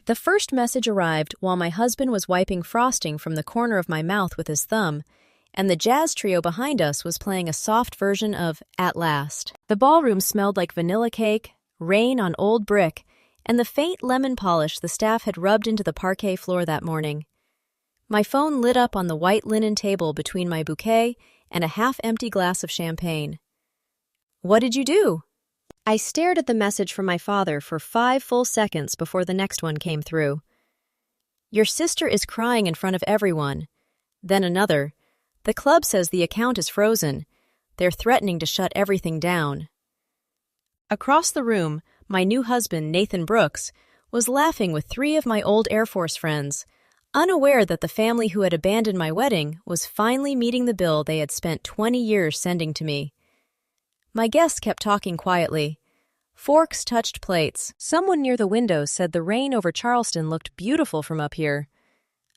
The first message arrived while my husband was wiping frosting from the corner of my mouth with his thumb, and the jazz trio behind us was playing a soft version of At Last. The ballroom smelled like vanilla cake, rain on old brick, and the faint lemon polish the staff had rubbed into the parquet floor that morning. My phone lit up on the white linen table between my bouquet and a half-empty glass of champagne. "What did you do?" I stared at the message from my father for 5 full seconds before the next one came through. "Your sister is crying in front of everyone." Then another. "The club says the account is frozen. They're threatening to shut everything down." Across the room, my new husband, Nathan Brooks, was laughing with 3 of my old Air Force friends, unaware that the family who had abandoned my wedding was finally meeting the bill they had spent 20 years sending to me. My guests kept talking quietly. Forks touched plates. Someone near the window said the rain over Charleston looked beautiful from up here.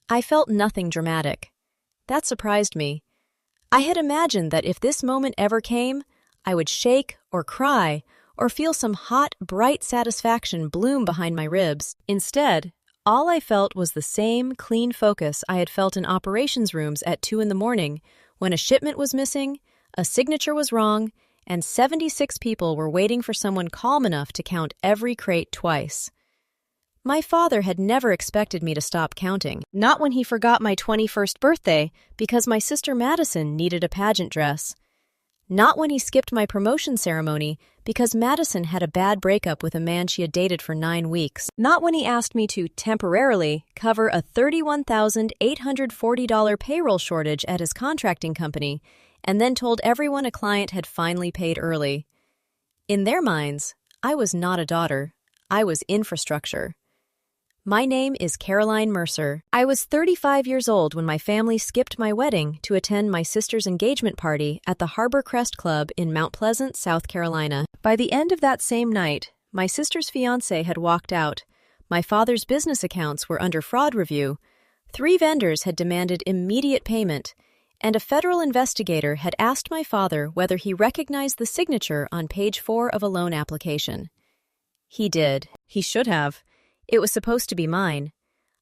I felt nothing dramatic. That surprised me. I had imagined that if this moment ever came, I would shake or cry or feel some hot, bright satisfaction bloom behind my ribs. Instead, all I felt was the same clean focus I had felt in operations rooms at 2 in the morning when a shipment was missing, a signature was wrong, and 76 people were waiting for someone calm enough to count every crate twice. My father had never expected me to stop counting, not when he forgot my 21st birthday because my sister Madison needed a pageant dress, not when he skipped my promotion ceremony because Madison had a bad breakup with a man she had dated for 9 weeks, not when he asked me to temporarily cover a $31,840 payroll shortage at his contracting company and then told everyone a client had finally paid early. In their minds, I was not a daughter. I was infrastructure. My name is Caroline Mercer. I was 35 years old when my family skipped my wedding to attend my sister's engagement party at the Harbor Crest Club in Mount Pleasant, South Carolina. By the end of that same night, my sister's fiancé had walked out. My father's business accounts were under fraud review. 3 vendors had demanded immediate payment, and a federal investigator had asked my father whether he recognized the signature on page 4 of a loan application. He did. He should have. It was supposed to be mine.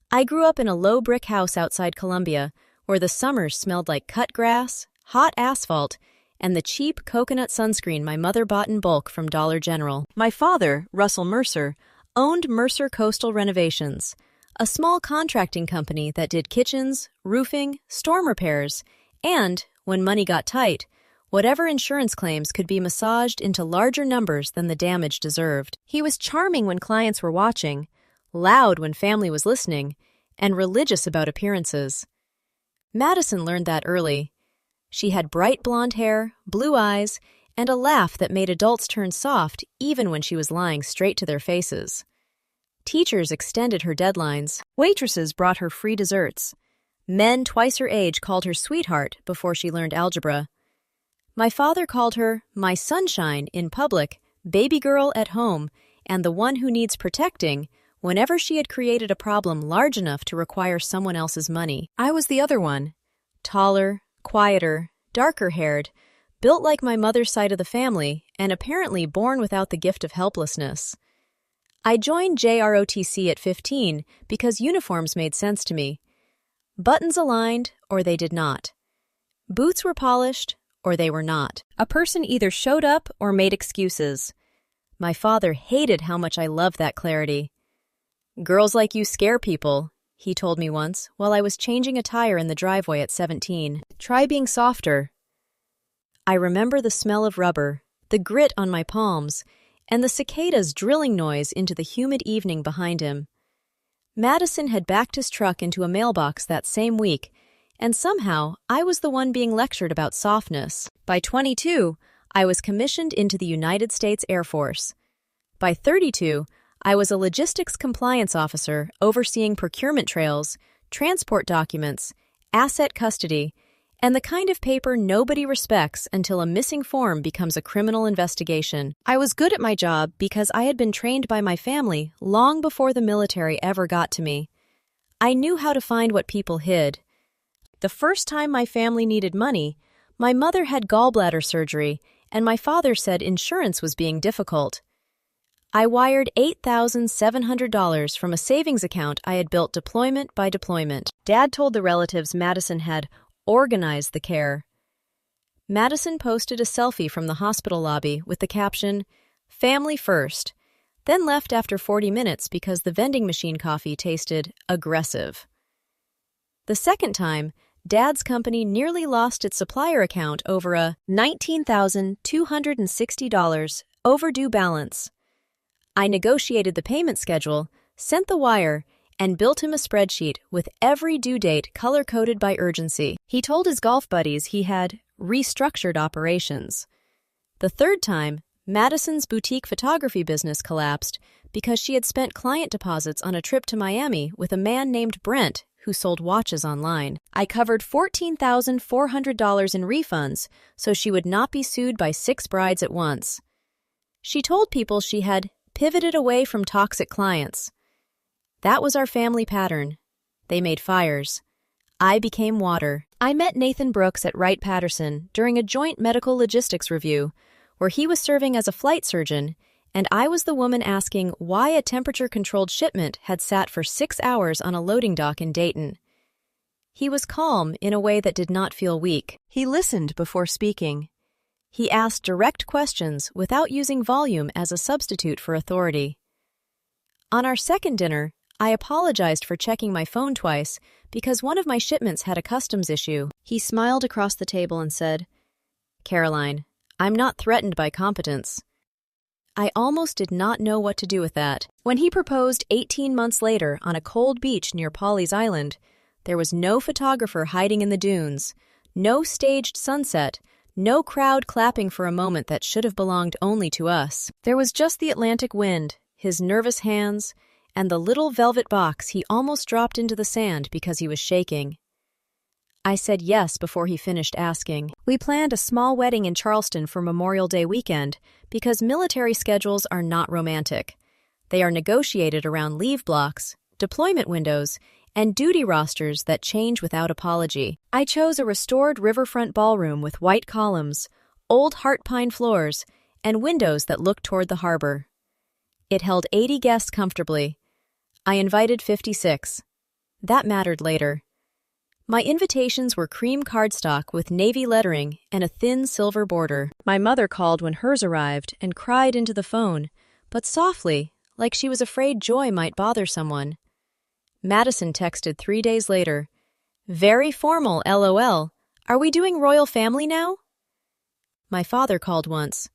I grew up in a low brick house outside Columbia, where the summers smelled like cut grass, hot asphalt, and the cheap coconut sunscreen my mother bought in bulk from Dollar General. My father, Russell Mercer, owned Mercer Coastal Renovations, a small contracting company that did kitchens, roofing, storm repairs, and, when money got tight, whatever insurance claims could be massaged into larger numbers than the damage deserved. He was charming when clients were watching, loud when family was listening, and religious about appearances. Madison learned that early. She had bright blonde hair, blue eyes, and a laugh that made adults turn soft even when she was lying straight to their faces. Teachers extended her deadlines. Waitresses brought her free desserts. Men twice her age called her sweetheart before she learned algebra. My father called her my sunshine in public, baby girl at home, and the one who needs protecting whenever she had created a problem large enough to require someone else's money. I was the other one. Taller, quieter, darker-haired, built like my mother's side of the family, and apparently born without the gift of helplessness. I joined JROTC at 15 because uniforms made sense to me. Buttons aligned, or they did not. Boots were polished, or they were not. A person either showed up or made excuses. My father hated how much I loved that clarity. "Girls like you scare people," he told me once while I was changing a tire in the driveway at 17. "Try being softer." I remember the smell of rubber, the grit on my palms, and the cicadas drilling noise into the humid evening behind him. Madison had backed his truck into a mailbox that same week, and somehow I was the one being lectured about softness. By 22, I was commissioned into the United States Air Force. By 32, I was a logistics compliance officer overseeing procurement trails, transport documents, asset custody, and the kind of paper nobody respects until a missing form becomes a criminal investigation. I was good at my job because I had been trained by my family long before the military ever got to me. I knew how to find what people hid. The first time my family needed money, my mother had gallbladder surgery, and my father said insurance was being difficult. I wired $8,700 from a savings account I had built deployment by deployment. Dad told the relatives Madison had organized the care. Madison posted a selfie from the hospital lobby with the caption, "Family first," then left after 40 minutes because the vending machine coffee tasted aggressive. The second time, Dad's company nearly lost its supplier account over a $19,260 overdue balance. I negotiated the payment schedule, sent the wire, and built him a spreadsheet with every due date color-coded by urgency. He told his golf buddies he had restructured operations. The third time, Madison's boutique photography business collapsed because she had spent client deposits on a trip to Miami with a man named Brent who sold watches online. I covered $14,400 in refunds so she would not be sued by 6 brides at once. She told people she had pivoted away from toxic clients. That was our family pattern. They made fires. I became water. I met Nathan Brooks at Wright-Patterson during a joint medical logistics review, where he was serving as a flight surgeon, and I was the woman asking why a temperature-controlled shipment had sat for 6 hours on a loading dock in Dayton. He was calm in a way that did not feel weak. He listened before speaking. He asked direct questions without using volume as a substitute for authority. On our second dinner, I apologized for checking my phone twice because one of my shipments had a customs issue. He smiled across the table and said, "Caroline, I'm not threatened by competence." I almost did not know what to do with that. When he proposed 18 months later on a cold beach near Pawleys Island, there was no photographer hiding in the dunes, no staged sunset, no crowd clapping for a moment that should have belonged only to us. There was just the Atlantic wind, his nervous hands, and the little velvet box he almost dropped into the sand because he was shaking. I said yes before he finished asking. We planned a small wedding in Charleston for Memorial Day weekend because military schedules are not romantic. They are negotiated around leave blocks, deployment windows, and duty rosters that change without apology. I chose a restored riverfront ballroom with white columns, old heart pine floors, and windows that looked toward the harbor. It held 80 guests comfortably. I invited 56. That mattered later. My invitations were cream cardstock with navy lettering and a thin silver border. My mother called when hers arrived and cried into the phone, but softly, like she was afraid joy might bother someone. Madison texted 3 days later, "Very formal, LOL. Are we doing royal family now?" My father called once.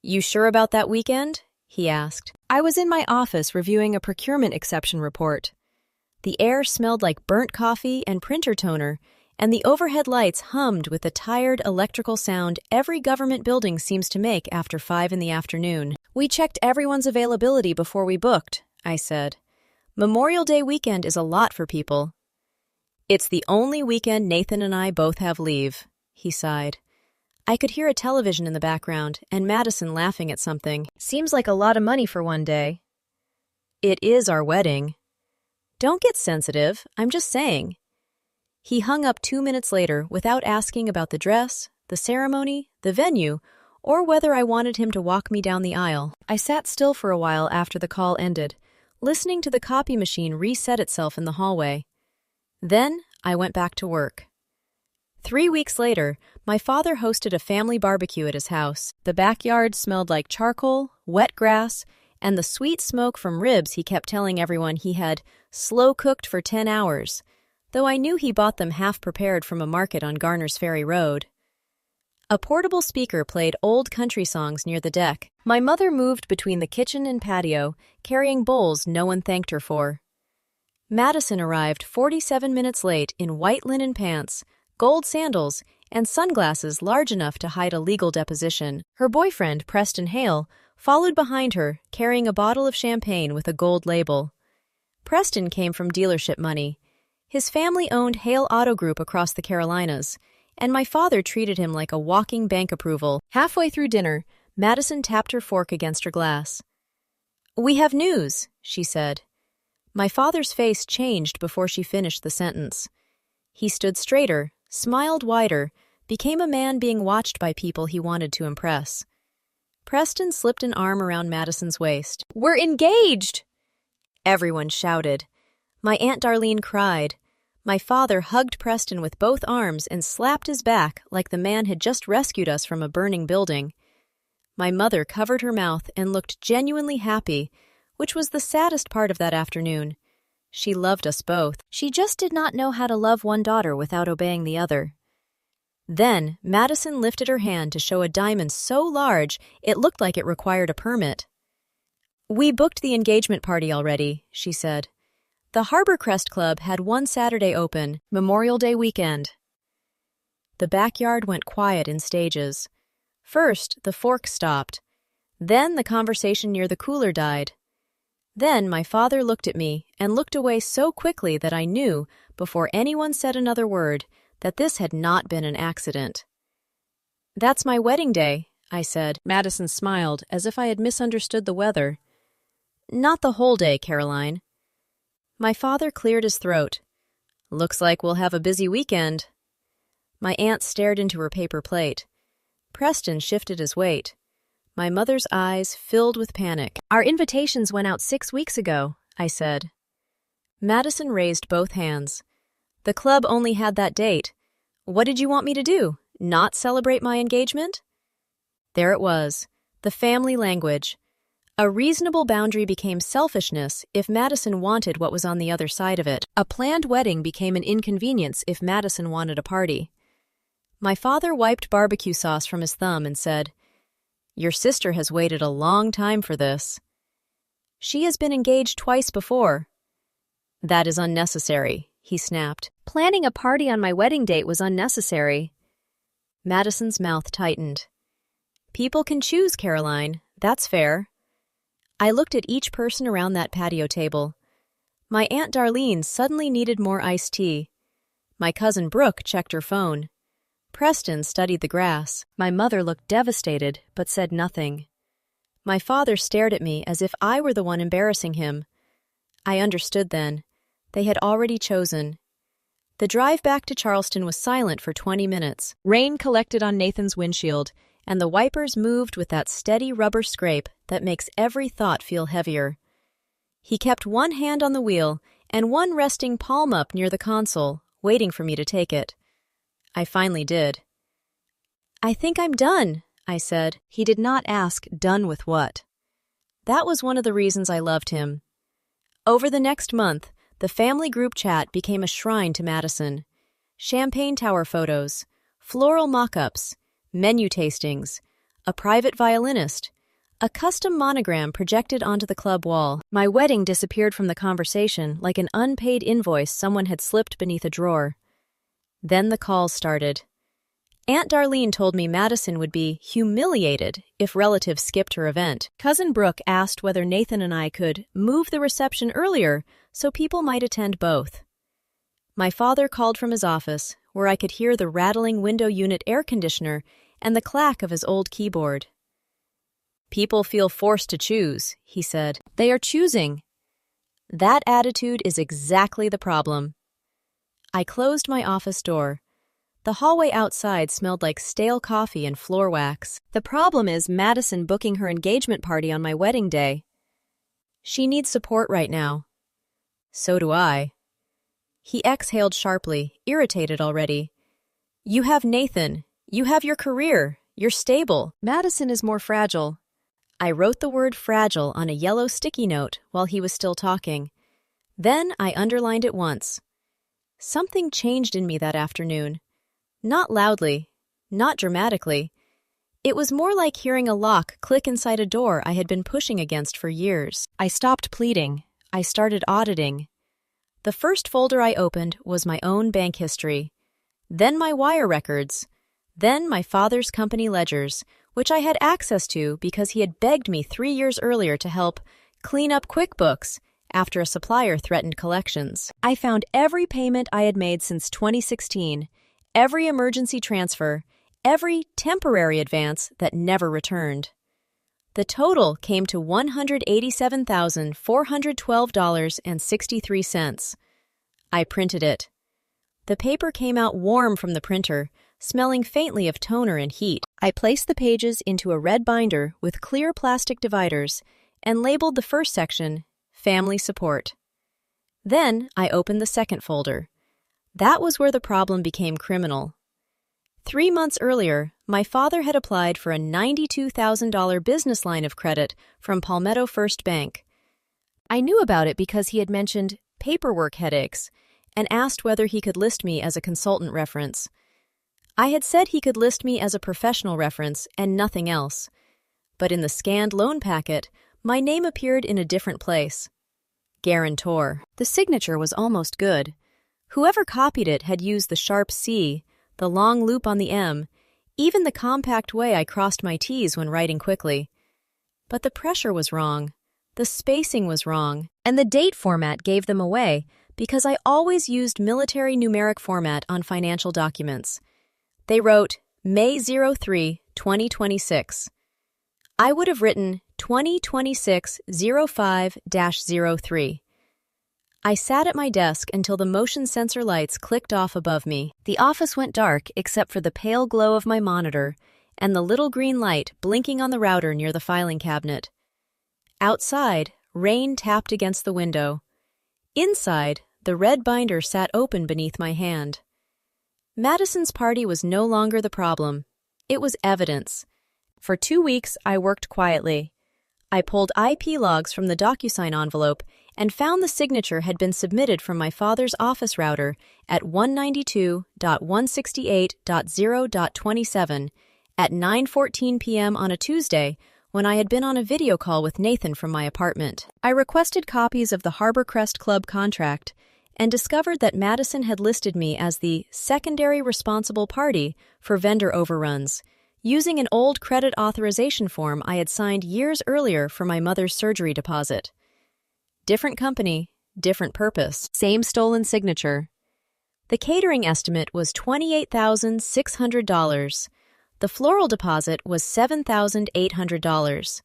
"You sure about that weekend?" he asked. I was in my office reviewing a procurement exception report. The air smelled like burnt coffee and printer toner, and the overhead lights hummed with the tired electrical sound every government building seems to make after 5 in the afternoon. "We checked everyone's availability before we booked," I said. "Memorial Day weekend is a lot for people." "It's the only weekend Nathan and I both have leave," he sighed. I could hear a television in the background and Madison laughing at something. "Seems like a lot of money for one day." "It is our wedding." "Don't get sensitive, I'm just saying." He hung up 2 minutes later without asking about the dress, the ceremony, the venue, or whether I wanted him to walk me down the aisle. I sat still for a while after the call ended, listening to the copy machine reset itself in the hallway. Then I went back to work. 3 weeks later, my father hosted a family barbecue at his house. The backyard smelled like charcoal, wet grass, and the sweet smoke from ribs he kept telling everyone he had slow-cooked for 10 hours, though I knew he bought them half-prepared from a market on Garner's Ferry Road. A portable speaker played old country songs near the deck. My mother moved between the kitchen and patio, carrying bowls no one thanked her for. Madison arrived 47 minutes late in white linen pants, gold sandals, and sunglasses large enough to hide a legal deposition. Her boyfriend, Preston Hale, followed behind her, carrying a bottle of champagne with a gold label. Preston came from dealership money. His family owned Hale Auto Group across the Carolinas, and my father treated him like a walking bank approval. Halfway through dinner, Madison tapped her fork against her glass. "We have news," she said. My father's face changed before she finished the sentence. He stood straighter, smiled wider, became a man being watched by people he wanted to impress. Preston slipped an arm around Madison's waist. "We're engaged!" Everyone shouted. My Aunt Darlene cried. My father hugged Preston with both arms and slapped his back like the man had just rescued us from a burning building. My mother covered her mouth and looked genuinely happy, which was the saddest part of that afternoon. She loved us both. She just did not know how to love one daughter without obeying the other. Then, Madison lifted her hand to show a diamond so large it looked like it required a permit. "We booked the engagement party already," she said. "The Harbor Crest Club had one Saturday open, Memorial Day weekend." The backyard went quiet in stages. First, the fork stopped. Then the conversation near the cooler died. Then my father looked at me and looked away so quickly that I knew, before anyone said another word, that this had not been an accident. "That's my wedding day," I said. Madison smiled, as if I had misunderstood the weather. "Not the whole day, Caroline." My father cleared his throat. "Looks like we'll have a busy weekend." My aunt stared into her paper plate. Preston shifted his weight. My mother's eyes filled with panic. "Our invitations went out 6 weeks ago," I said. Madison raised both hands. "The club only had that date. What did you want me to do? Not celebrate my engagement?" There it was, the family language. A reasonable boundary became selfishness if Madison wanted what was on the other side of it. A planned wedding became an inconvenience if Madison wanted a party. My father wiped barbecue sauce from his thumb and said, "Your sister has waited a long time for this." "She has been engaged twice before." "That is unnecessary," he snapped. "Planning a party on my wedding date was unnecessary." Madison's mouth tightened. "People can choose, Caroline. That's fair." I looked at each person around that patio table. My Aunt Darlene suddenly needed more iced tea. My cousin Brooke checked her phone. Preston studied the grass. My mother looked devastated, but said nothing. My father stared at me as if I were the one embarrassing him. I understood then. They had already chosen. The drive back to Charleston was silent for 20 minutes. Rain collected on Nathan's windshield, and the wipers moved with that steady rubber scrape that makes every thought feel heavier. He kept one hand on the wheel and one resting palm up near the console, waiting for me to take it. I finally did. "I think I'm done," I said. He did not ask done with what. That was one of the reasons I loved him. Over the next month, the family group chat became a shrine to Madison. Champagne tower photos, floral mock-ups, menu tastings, a private violinist, a custom monogram projected onto the club wall. My wedding disappeared from the conversation like an unpaid invoice someone had slipped beneath a drawer. Then the calls started. Aunt Darlene told me Madison would be humiliated if relatives skipped her event. Cousin Brooke asked whether Nathan and I could move the reception earlier so people might attend both. My father called from his office, where I could hear the rattling window unit air conditioner and the clack of his old keyboard. "People feel forced to choose," he said. "They are choosing." That attitude is exactly the problem. I closed my office door. The hallway outside smelled like stale coffee and floor wax. The problem is Madison booking her engagement party on my wedding day. She needs support right now. So do I. He exhaled sharply, irritated already. "You have Nathan. You have your career. You're stable. Madison is more fragile." I wrote the word fragile on a yellow sticky note while he was still talking. Then I underlined it once. Something changed in me that afternoon. Not loudly, not dramatically. It was more like hearing a lock click inside a door I had been pushing against for years. I stopped pleading. I started auditing. The first folder I opened was my own bank history. Then my wire records. Then my father's company ledgers, which I had access to because he had begged me 3 years earlier to help clean up QuickBooks after a supplier threatened collections. I found every payment I had made since 2016, every emergency transfer, every temporary advance that never returned. The total came to $187,412.63. I printed it. The paper came out warm from the printer, smelling faintly of toner and heat. I placed the pages into a red binder with clear plastic dividers and labeled the first section, Family Support. Then I opened the second folder. That was where the problem became criminal. 3 months earlier, my father had applied for a $92,000 business line of credit from Palmetto First Bank. I knew about it because he had mentioned paperwork headaches and asked whether he could list me as a consultant reference. I had said he could list me as a professional reference and nothing else. But in the scanned loan packet, my name appeared in a different place. Guarantor. The signature was almost good. Whoever copied it had used the sharp C, the long loop on the M, even the compact way I crossed my T's when writing quickly. But the pressure was wrong, the spacing was wrong, and the date format gave them away because I always used military numeric format on financial documents. They wrote May 03, 2026. I would have written 2026-05-03. I sat at my desk until the motion sensor lights clicked off above me. The office went dark except for the pale glow of my monitor and the little green light blinking on the router near the filing cabinet. Outside, rain tapped against the window. Inside, the red binder sat open beneath my hand. Madison's party was no longer the problem. It was evidence. For 2 weeks, I worked quietly. I pulled IP logs from the DocuSign envelope and found the signature had been submitted from my father's office router at 192.168.0.27 at 9:14 p.m. on a Tuesday when I had been on a video call with Nathan from my apartment. I requested copies of the Harbor Crest Club contract and discovered that Madison had listed me as the secondary responsible party for vendor overruns, using an old credit authorization form I had signed years earlier for my mother's surgery deposit. Different company, different purpose, same stolen signature. The catering estimate was $28,600. The floral deposit was $7,800.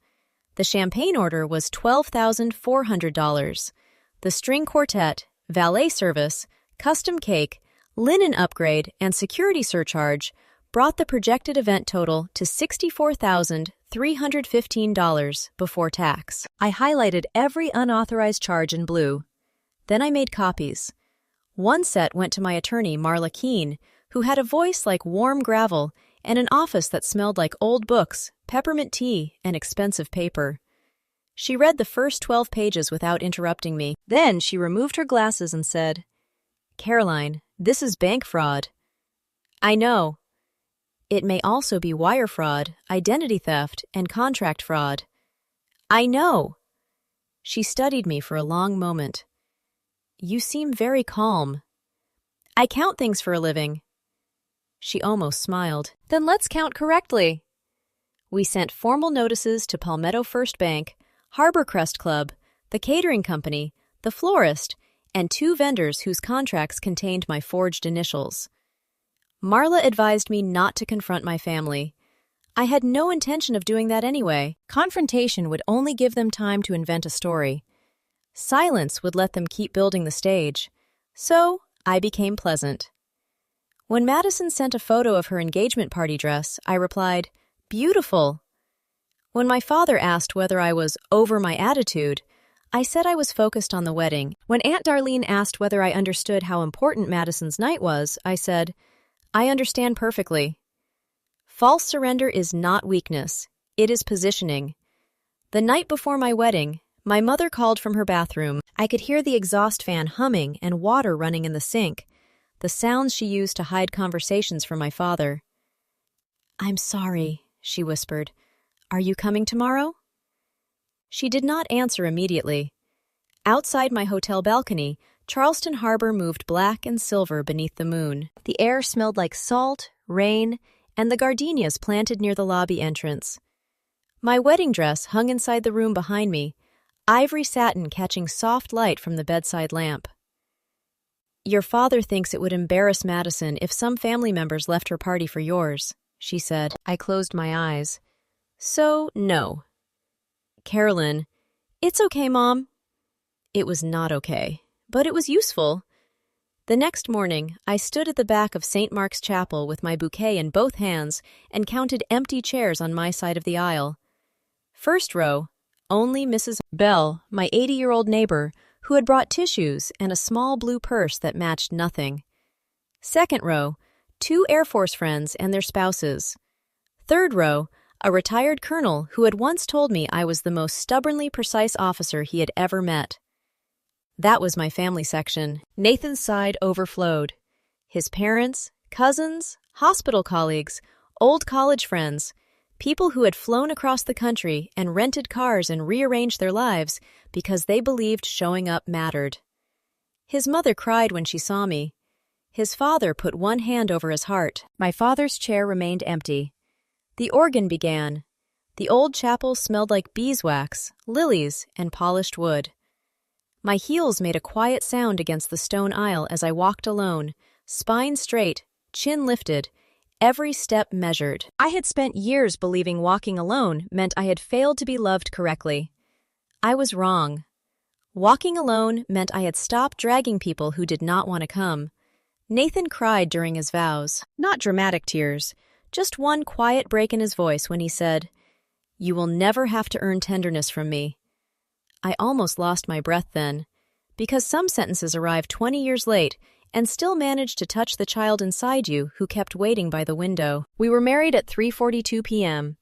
The champagne order was $12,400. The string quartet, valet service, custom cake, linen upgrade, and security surcharge brought the projected event total to $64,315 before tax. I highlighted every unauthorized charge in blue. Then I made copies. One set went to my attorney, Marla Keene, who had a voice like warm gravel and an office that smelled like old books, peppermint tea, and expensive paper. She read the first 12 pages without interrupting me. Then she removed her glasses and said, "Caroline, this is bank fraud." "I know. It may also be wire fraud, identity theft, and contract fraud." "I know." She studied me for a long moment. "You seem very calm." "I count things for a living." She almost smiled. "Then let's count correctly." We sent formal notices to Palmetto First Bank, Harbor Crest Club, the catering company, the florist, and 2 vendors whose contracts contained my forged initials. Marla advised me not to confront my family. I had no intention of doing that anyway. Confrontation would only give them time to invent a story. Silence would let them keep building the stage. So I became pleasant. When Madison sent a photo of her engagement party dress, I replied, "Beautiful." When my father asked whether I was over my attitude, I said I was focused on the wedding. When Aunt Darlene asked whether I understood how important Madison's night was, I said, "I understand perfectly." False surrender is not weakness. It is positioning. The night before my wedding, my mother called from her bathroom. I could hear the exhaust fan humming and water running in the sink, the sounds she used to hide conversations from my father. "I'm sorry," she whispered. "Are you coming tomorrow?" She did not answer immediately. Outside my hotel balcony, Charleston Harbor moved black and silver beneath the moon. The air smelled like salt, rain, and the gardenias planted near the lobby entrance. My wedding dress hung inside the room behind me, ivory satin catching soft light from the bedside lamp. "Your father thinks it would embarrass Madison if some family members left her party for yours," she said. I closed my eyes. "So, no." "Carolyn, it's okay, Mom." It was not okay, but it was useful. The next morning, I stood at the back of St. Mark's Chapel with my bouquet in both hands and counted empty chairs on my side of the aisle. First row, only Mrs. Bell, my 80-year-old neighbor, who had brought tissues and a small blue purse that matched nothing. Second row, 2 Air Force friends and their spouses. Third row, a retired colonel who had once told me I was the most stubbornly precise officer he had ever met. That was my family section. Nathan's side overflowed. His parents, cousins, hospital colleagues, old college friends, people who had flown across the country and rented cars and rearranged their lives because they believed showing up mattered. His mother cried when she saw me. His father put one hand over his heart. My father's chair remained empty. The organ began. The old chapel smelled like beeswax, lilies, and polished wood. My heels made a quiet sound against the stone aisle as I walked alone, spine straight, chin lifted, every step measured. I had spent years believing walking alone meant I had failed to be loved correctly. I was wrong. Walking alone meant I had stopped dragging people who did not want to come. Nathan cried during his vows, not dramatic tears, just one quiet break in his voice when he said, "You will never have to earn tenderness from me." I almost lost my breath then, because some sentences arrived 20 years late and still managed to touch the child inside you who kept waiting by the window. We were married at 3:42 p.m.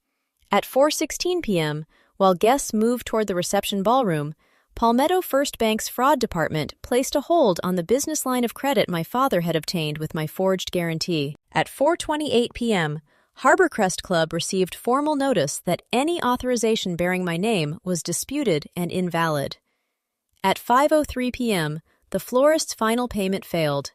At 4:16 p.m., while guests moved toward the reception ballroom, Palmetto First Bank's fraud department placed a hold on the business line of credit my father had obtained with my forged guarantee. At 4:28 p.m., Harborcrest Club received formal notice that any authorization bearing my name was disputed and invalid. At 5:03 p.m., the florist's final payment failed.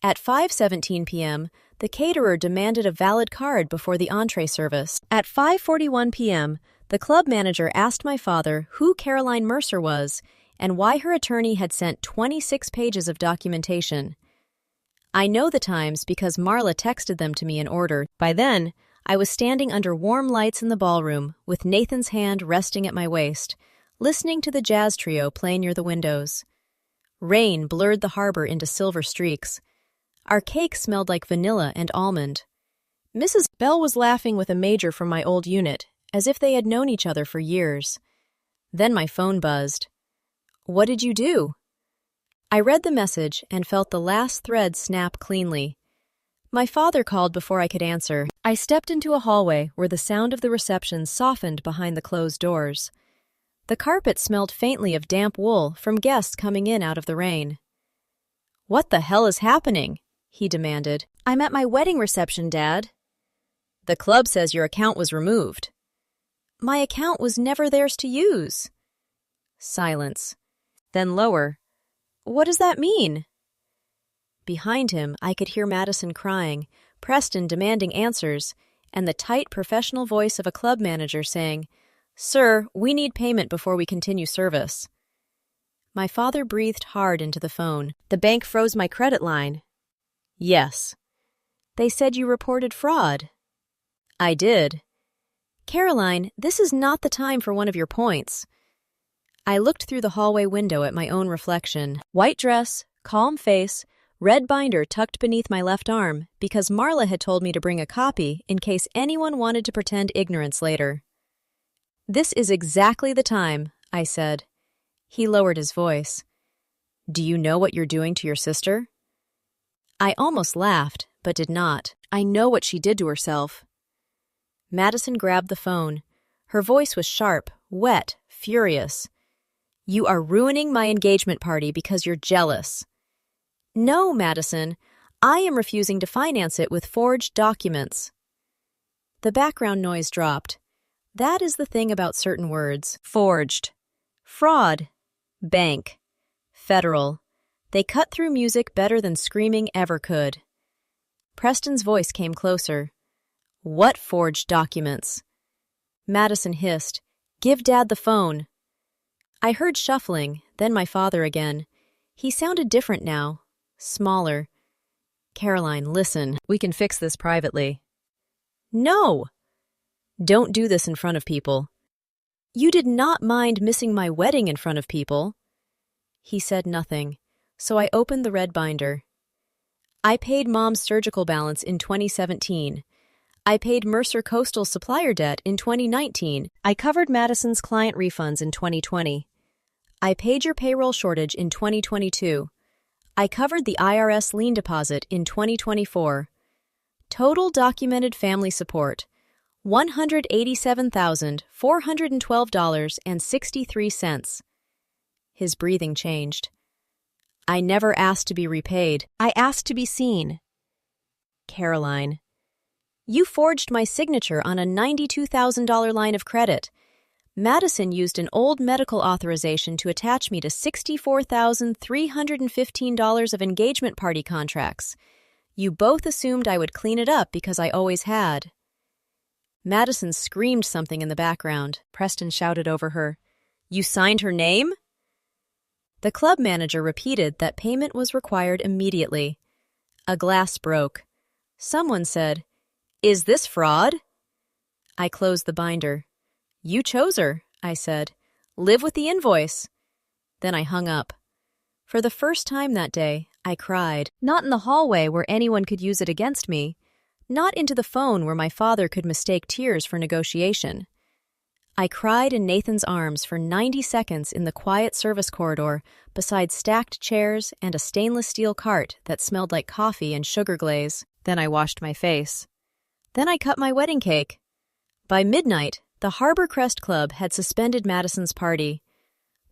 At 5:17 p.m., the caterer demanded a valid card before the entree service. At 5:41 p.m., the club manager asked my father who Caroline Mercer was and why her attorney had sent 26 pages of documentation. I know the times because Marla texted them to me in order. By then, I was standing under warm lights in the ballroom with Nathan's hand resting at my waist, listening to the jazz trio play near the windows. Rain blurred the harbor into silver streaks. Our cake smelled like vanilla and almond. Mrs. Bell was laughing with a major from my old unit, as if they had known each other for years. Then my phone buzzed. "What did you do?" I read the message and felt the last thread snap cleanly. My father called before I could answer. I stepped into a hallway where the sound of the reception softened behind the closed doors. The carpet smelled faintly of damp wool from guests coming in out of the rain. "What the hell is happening?" he demanded. "I'm at my wedding reception, Dad." "The club says your account was removed." "My account was never theirs to use." Silence. Then lower. "What does that mean?" Behind him, I could hear Madison crying, Preston demanding answers, and the tight professional voice of a club manager saying, "Sir, we need payment before we continue service." My father breathed hard into the phone. "The bank froze my credit line." "Yes." "They said you reported fraud." "I did." "Caroline, this is not the time for one of your points." I looked through the hallway window at my own reflection. White dress, calm face, red binder tucked beneath my left arm because Marla had told me to bring a copy in case anyone wanted to pretend ignorance later. "This is exactly the time," I said. He lowered his voice. "Do you know what you're doing to your sister?" I almost laughed, but did not. "I know what she did to herself." Madison grabbed the phone. Her voice was sharp, wet, furious. "You are ruining my engagement party because you're jealous." "No, Madison. I am refusing to finance it with forged documents." The background noise dropped. That is the thing about certain words. Forged. Fraud. Bank. Federal. They cut through music better than screaming ever could. Preston's voice came closer. "What forged documents?" Madison hissed, "Give Dad the phone." I heard shuffling, then my father again. He sounded different now, smaller. "Caroline, listen. We can fix this privately." "No!" "Don't do this in front of people." "You did not mind missing my wedding in front of people." He said nothing. so I opened the red binder. I paid Mom's surgical balance in 2017. I paid Mercer Coastal supplier debt in 2019. I covered Madison's client refunds in 2020. I paid your payroll shortage in 2022. I covered the IRS lien deposit in 2024. Total documented family support, $187,412.63. His breathing changed. I never asked to be repaid. I asked to be seen. Caroline, you forged my signature on a $92,000 line of credit. Madison used an old medical authorization to attach me to $64,315 of engagement party contracts. You both assumed I would clean it up because I always had. Madison screamed something in the background. Preston shouted over her, "You signed her name?" The club manager repeated that payment was required immediately. A glass broke. Someone said, "Is this fraud?" I closed the binder. "You chose her," I said. "Live with the invoice." Then I hung up. For the first time that day, I cried. Not in the hallway where anyone could use it against me. Not into the phone where my father could mistake tears for negotiation. I cried in Nathan's arms for 90 seconds in the quiet service corridor beside stacked chairs and a stainless steel cart that smelled like coffee and sugar glaze. Then I washed my face. Then I cut my wedding cake. By midnight, the Harbor Crest Club had suspended Madison's party.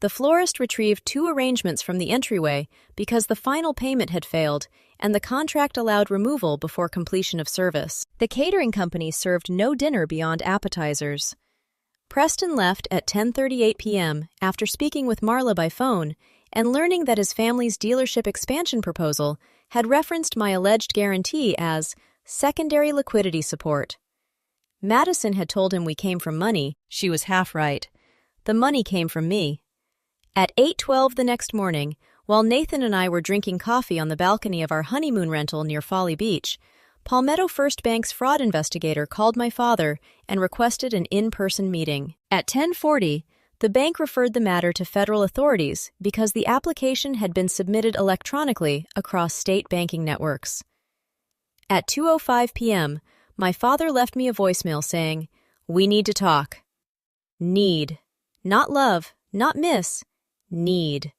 The florist retrieved 2 arrangements from the entryway because the final payment had failed, and the contract allowed removal before completion of service. The catering company served no dinner beyond appetizers. Preston left at 10:38 p.m. after speaking with Marla by phone and learning that his family's dealership expansion proposal had referenced my alleged guarantee as secondary liquidity support. Madison had told him we came from money. She was half right. The money came from me. At 8:12 the next morning, while Nathan and I were drinking coffee on the balcony of our honeymoon rental near Folly Beach, Palmetto First Bank's fraud investigator called my father and requested an in-person meeting. At 10:40, the bank referred the matter to federal authorities because the application had been submitted electronically across state banking networks. At 2:05 p.m., my father left me a voicemail saying, "We need to talk." Need. Not love, not miss. Need.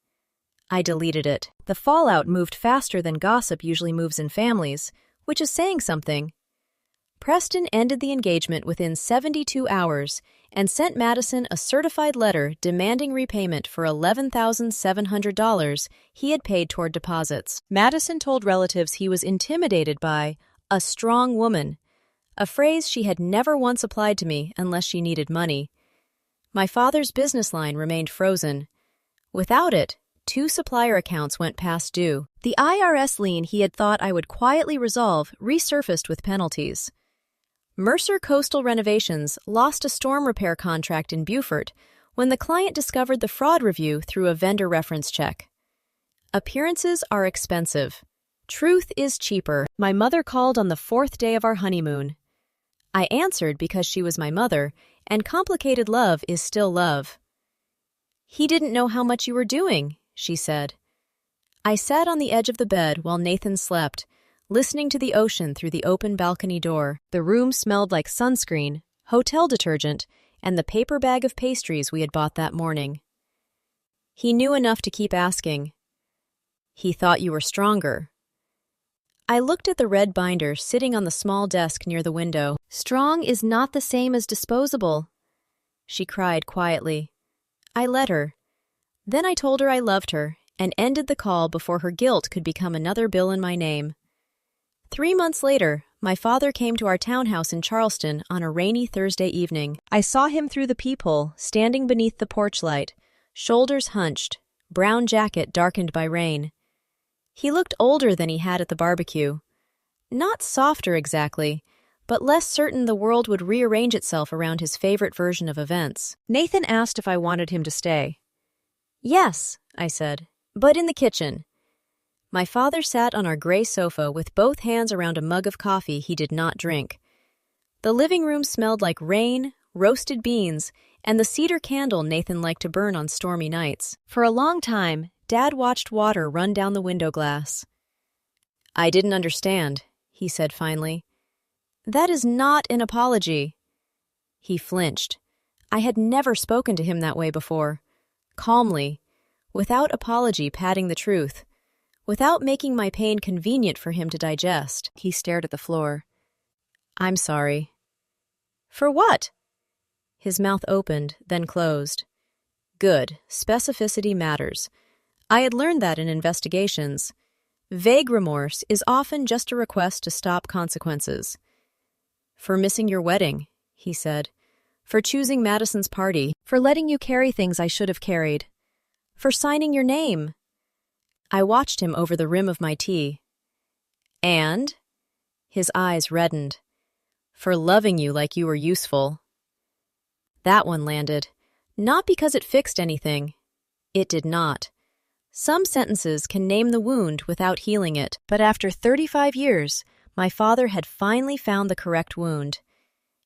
I deleted it. The fallout moved faster than gossip usually moves in families, which is saying something. Preston ended the engagement within 72 hours and sent Madison a certified letter demanding repayment for $11,700 he had paid toward deposits. Madison told relatives he was intimidated by a strong woman, a phrase she had never once applied to me unless she needed money. My father's business line remained frozen. Without it, 2 supplier accounts went past due. The IRS lien he had thought I would quietly resolve resurfaced with penalties. Mercer Coastal Renovations lost a storm repair contract in Beaufort when the client discovered the fraud review through a vendor reference check. Appearances are expensive. Truth is cheaper. My mother called on the 4th day of our honeymoon. I answered because she was my mother, and complicated love is still love. "He didn't know how much you were doing," she said. I sat on the edge of the bed while Nathan slept, listening to the ocean through the open balcony door. The room smelled like sunscreen, hotel detergent, and the paper bag of pastries we had bought that morning. He knew enough to keep asking. "He thought you were stronger." I looked at the red binder sitting on the small desk near the window. "Strong is not the same as disposable," she cried quietly. I let her. Then I told her I loved her and ended the call before her guilt could become another bill in my name. 3 months later, my father came to our townhouse in Charleston on a rainy Thursday evening. I saw him through the peephole, standing beneath the porch light, shoulders hunched, brown jacket darkened by rain. He looked older than he had at the barbecue. Not softer exactly, but less certain the world would rearrange itself around his favorite version of events. Nathan asked if I wanted him to stay. "Yes," I said, "but in the kitchen." My father sat on our gray sofa with both hands around a mug of coffee he did not drink. The living room smelled like rain, roasted beans, and the cedar candle Nathan liked to burn on stormy nights. For a long time, Dad watched water run down the window glass. "I didn't understand," he said finally. "That is not an apology." He flinched. I had never spoken to him that way before. Calmly, without apology, patting the truth, without making my pain convenient for him to digest. He stared at the floor. "I'm sorry." "For what?" His mouth opened, then closed. Good. Specificity matters. I had learned that in investigations. Vague remorse is often just a request to stop consequences. "For missing your wedding," he said. "For choosing Madison's party. For letting you carry things I should have carried. For signing your name." I watched him over the rim of my tea. "And?" His eyes reddened. "For loving you like you were useful." That one landed. Not because it fixed anything. It did not. Some sentences can name the wound without healing it, but after 35 years, my father had finally found the correct wound.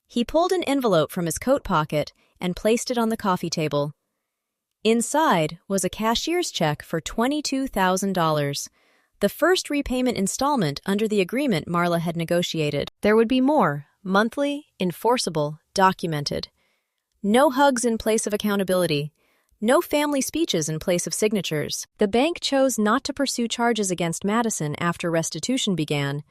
He pulled an envelope from his coat pocket and placed it on the coffee table. Inside was a cashier's check for $22,000, the first repayment installment under the agreement Marla had negotiated. There would be more, monthly, enforceable, documented. No hugs in place of accountability. No family speeches in place of signatures. The bank chose not to pursue charges against Madison after restitution began,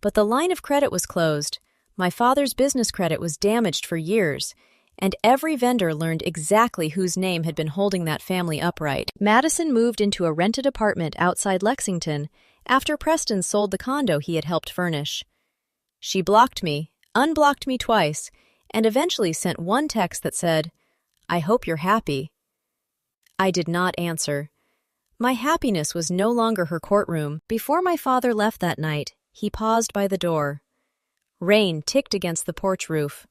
but the line of credit was closed. My father's business credit was damaged for years, and every vendor learned exactly whose name had been holding that family upright. Madison moved into a rented apartment outside Lexington after Preston sold the condo he had helped furnish. She blocked me, unblocked me twice, and eventually sent one text that said, "I hope you're happy." I did not answer. My happiness was no longer her courtroom. Before my father left that night, he paused by the door. Rain ticked against the porch roof.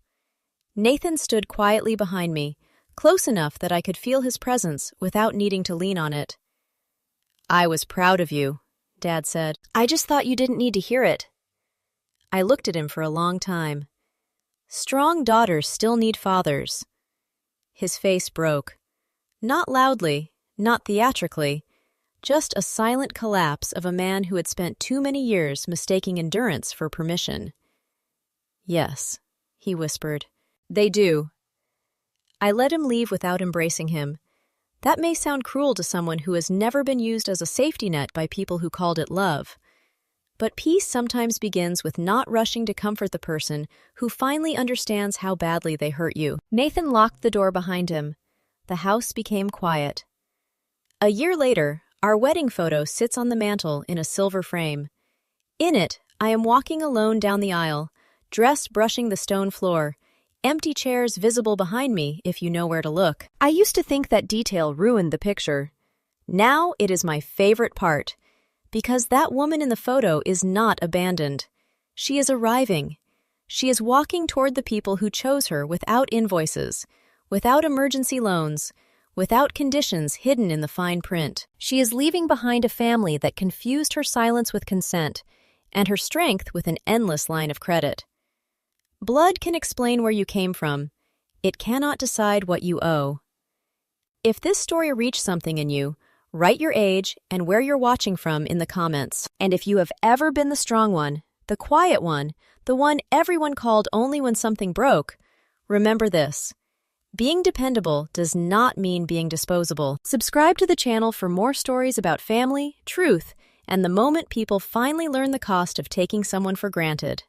Nathan stood quietly behind me, close enough that I could feel his presence without needing to lean on it. "I was proud of you," Dad said. "I just thought you didn't need to hear it." I looked at him for a long time. Strong daughters still need fathers. His face broke. Not loudly, not theatrically, just a silent collapse of a man who had spent too many years mistaking endurance for permission. "Yes," he whispered. "They do." I let him leave without embracing him. That may sound cruel to someone who has never been used as a safety net by people who called it love. But peace sometimes begins with not rushing to comfort the person who finally understands how badly they hurt you. Nathan locked the door behind him. The house became quiet. A year later, our wedding photo sits on the mantel in a silver frame. In it, I am walking alone down the aisle, dress brushing the stone floor, empty chairs visible behind me if you know where to look. I used to think that detail ruined the picture. Now it is my favorite part, because that woman in the photo is not abandoned. She is arriving. She is walking toward the people who chose her without invoices, without emergency loans, without conditions hidden in the fine print. She is leaving behind a family that confused her silence with consent, and her strength with an endless line of credit. Blood can explain where you came from. It cannot decide what you owe. If this story reached something in you, write your age and where you're watching from in the comments. And if you have ever been the strong one, the quiet one, the one everyone called only when something broke, remember this. Being dependable does not mean being disposable. Subscribe to the channel for more stories about family, truth, and the moment people finally learn the cost of taking someone for granted.